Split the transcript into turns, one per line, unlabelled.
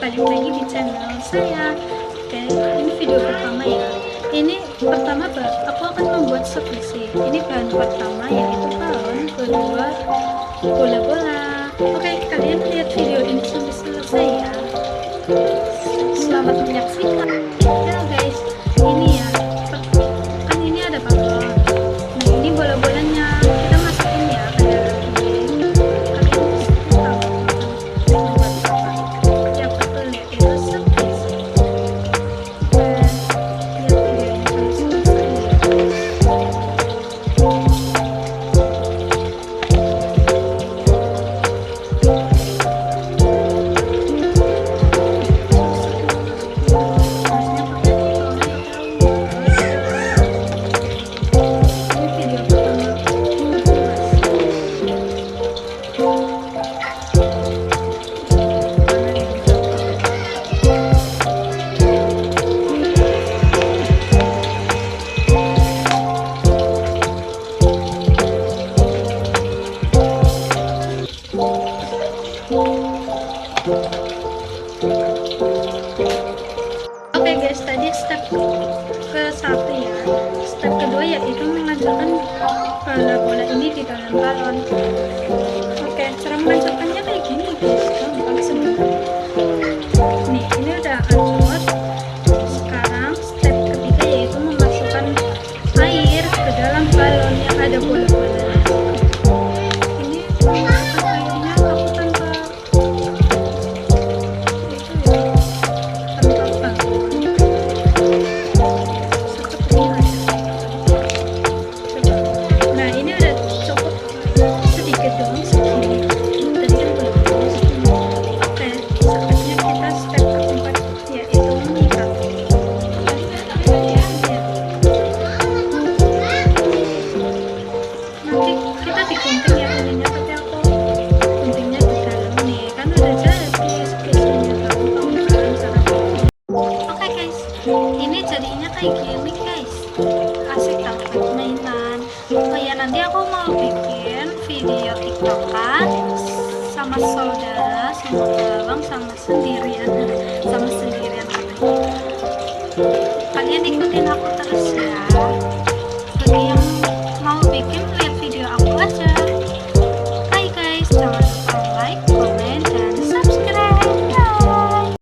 Balik lagi di channel saya. Oke, ini video pertama ya. Ini pertama aku akan membuat skripsi. Ini bahan pertama yaitu balon, kedua bola-bola. Oke, kalian lihat video ini sampai selesai ya. Selamat menyaksikan. Ya guys, ini ya. Kan ini ada balon. Nah, ini bola-bolanya. Kita masukin ya ke dalam ini. Kalian tahu membuat apa? Ya betul ya, itu skripsi. Lihat video ini sampai selesai ya. Oke guys, tadi step ke satu ya. Step kedua yaitu memasukkan bola-bola ini di dalam balon. Oke, cara memasukkannya kayak gini guys, gampang sebenarnya. Nih, ini udah hancur. Sekarang step ketiga yaitu memasukkan air ke dalam balon yang ada bola-bolanya. Ini memasukkan airnya aku tanpa digunting ya ininya, tapi aku guntingnya di dalam nih, kan udah jadi skripsinya gampang kan caranya. Oke guys, ini jadinya kayak gini guys, asik tau buat mainan. Oh ya, nanti aku mau bikin video tiktokan sama saudara, sama bawang, sama sendirian katanya. Kalian ikutin aku terus ya.